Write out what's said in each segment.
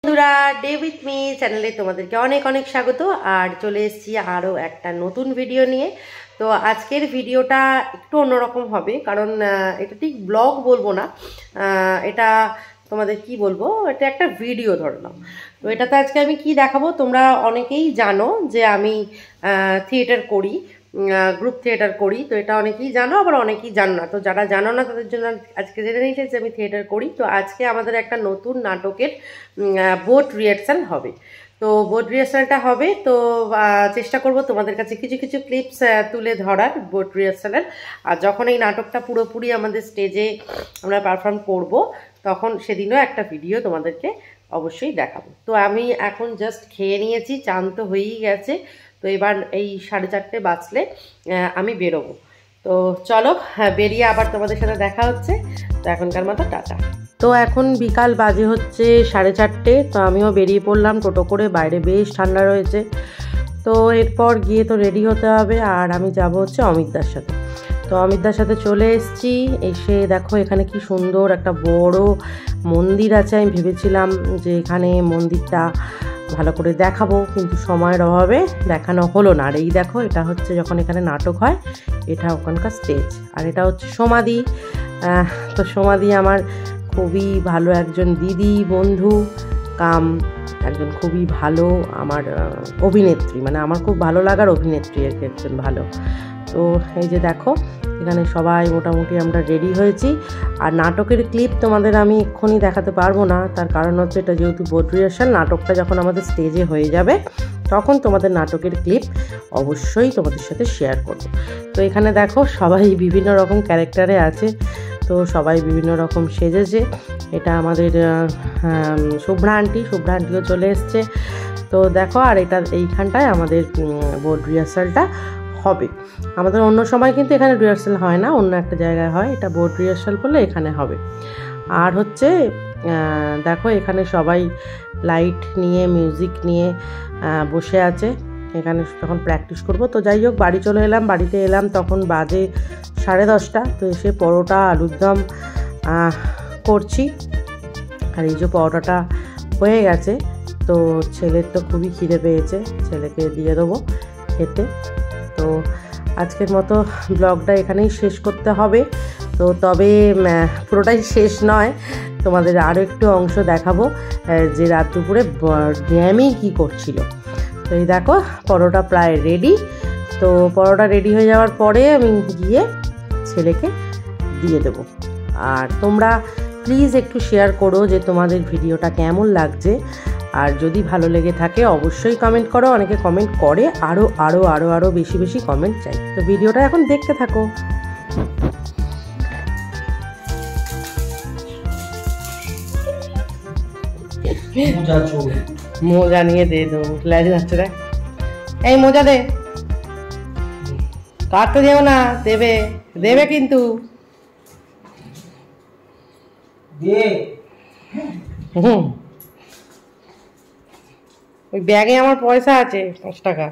বন্ধুরা, day with me চ্যানেলে তোমাদেরকে অনেক অনেক স্বাগত। আর চলে এসেছি আরও একটা নতুন ভিডিও নিয়ে। তো আজকের ভিডিওটা একটু অন্যরকম হবে, কারণ এটা ঠিক ব্লগ বলবো না, এটা তোমাদের কি বলবো, এটা একটা ভিডিও ধরে নাও। তো এটাতে আজকে আমি কি দেখাবো, তোমরা অনেকেই জানো যে আমি থিয়েটার করি, গ্রুপ থিয়েটার করি। তো এটা অনেকেই জানো, আবার অনেকেই জানো না। তো যারা জানো না তাদের জন্য আজকে জেনে নিয়েছে যে আমি থিয়েটার করি। তো আজকে আমাদের একটা নতুন নাটকের বোর্ড রিহার্সাল হবে। তো বোর্ড রিহার্সালটা হবে, তো চেষ্টা করব তোমাদের কাছে কিছু কিছু ক্লিপস তুলে ধরার বোর্ড রিহার্সালের। আর যখন এই নাটকটা পুরোপুরি আমাদের স্টেজে আমরা পারফর্ম করব, তখন সেদিনও একটা ভিডিও তোমাদেরকে অবশ্যই দেখাবো। তো আমি এখন জাস্ট খেয়ে নিয়েছি, চান তো হয়েই গেছে। তো এবার এই 4:30 বাজলে আমি বেরোবো। তো চলো, বেরিয়ে আবার তোমাদের সাথে দেখা হচ্ছে। তো এখনকার মতো টাটা। তো এখন বিকাল বাজে হচ্ছে 4:30। তো আমিও বেরিয়ে পড়লাম টোটো করে, বাইরে বেশ ঠান্ডা রয়েছে। তো এরপর গিয়ে তো রেডি হতে হবে, আর আমি যাব হচ্ছে অমিতদার সাথে। তো অমিতদার সাথে চলে এসেছি। এসে দেখো এখানে কি সুন্দর একটা বড় মন্দির আছে। আমি ভেবেছিলাম যে এখানে মন্দিরটা ভালো করে দেখাবো, কিন্তু সময়ের অভাবে দেখানো হলো না। আর এই দেখো, এটা হচ্ছে যখন এখানে নাটক হয়, এটা ওখানকার স্টেজ। আর এটা হচ্ছে সমাধি। তো সমাধি আমার খুবই ভালো একজন দিদি, বন্ধু কাম একজন খুবই ভালো আমার অভিনেত্রী, মানে আমার খুব ভালো লাগার অভিনেত্রী একজন ভালো। তো এই যে দেখো, এখানে সবাই মোটামুটি আমরা রেডি হয়েছি। আর নাটকের ক্লিপ তোমাদের আমি এক্ষুনি দেখাতে পারবো না, তার কারণ হচ্ছে এটা যেহেতু বোর্ড রিহার্সাল, নাটকটা যখন আমাদের স্টেজে হয়ে যাবে তখন তোমাদের নাটকের ক্লিপ অবশ্যই তোমাদের সাথে শেয়ার করব। তো এখানে দেখো সবাই বিভিন্ন রকম ক্যারেক্টারে আছে, তো সবাই বিভিন্ন রকম সেজেছে। এটা আমাদের শুভ্রা আন্টিও চলে এসছে। তো দেখো, আর এটা এইখানটায় আমাদের বোর্ড রিহার্সালটা হবে। আমাদের অন্য সময় কিন্তু এখানে রিহার্সাল হয় না, অন্য একটা জায়গায় হয়। এটা বোর্ড রিহার্সাল করলে এখানে হবে। আর হচ্ছে দেখো এখানে সবাই লাইট নিয়ে, মিউজিক নিয়ে বসে আছে এখানে যখন প্র্যাকটিস করব। তো যাই হোক, বাড়ি চলে এলাম। বাড়িতে এলাম তখন বাজে 10:30। তো এসে পরোটা আলুর দম করছি। আর এই যে পরোটাটা হয়ে গেছে, তো ছেলের তো খুবই খিদে পেয়েছে, ছেলেকে দিয়ে দেবো খেতে। তো আজকের মতো ব্লগটা এখানেই শেষ করতে হবে। তো তবে পুরোটাই শেষ নয়, তোমাদের আরও একটু অংশ দেখাবো যে রাত দুপুরে ড্যামি কী করছিল। তো এই দেখো, পরোটা প্রায় রেডি। তো পরোটা রেডি হয়ে যাওয়ার পরে আমি গিয়ে ছেলেকে দিয়ে দেবো। আর তোমরা প্লিজ একটু শেয়ার করো যে তোমাদের ভিডিওটা কেমন লাগছে। আর যদি ভালো লেগে থাকে অবশ্যই কমেন্ট করো। অনেকে কমেন্ট করে, আরও আরও আরও আরও বেশি বেশি কমেন্ট চাই। তো ভিডিওটা এখন দেখতে থাকো। মোজা নিয়ে দে দেবো, লেজ যাচ্ছে দেখ। এই মোজা দে, কাটতে দেবো না, দেবে দেবে কিন্তু। ওই ব্যাগে আমার পয়সা আছে 5 টাকা।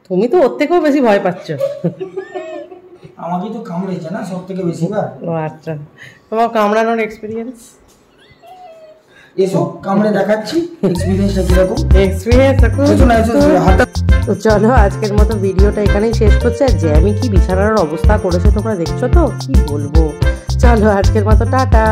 তুমি তো ওর থেকেও বেশি ভয় পাচ্ছ। আমাকে তো কামড়েছে না সব থেকে বেশি বার। ও আচ্ছা, তোমার কামড়ানোর এক্সপিরিয়েন্স? এসো কামড়ে দেখাচ্ছি এক্সপিরিয়েন্সটা কিরকম। এক্সপিরিয়েন্স তো চলো, আজকের মতো ভিডিওটা এখানেই শেষ করছি। আর যে আমি কি বিছানার অবস্থা করেছে তোমরা দেখছো তো, কি বলবো। চলো আজকের মতো টাটা।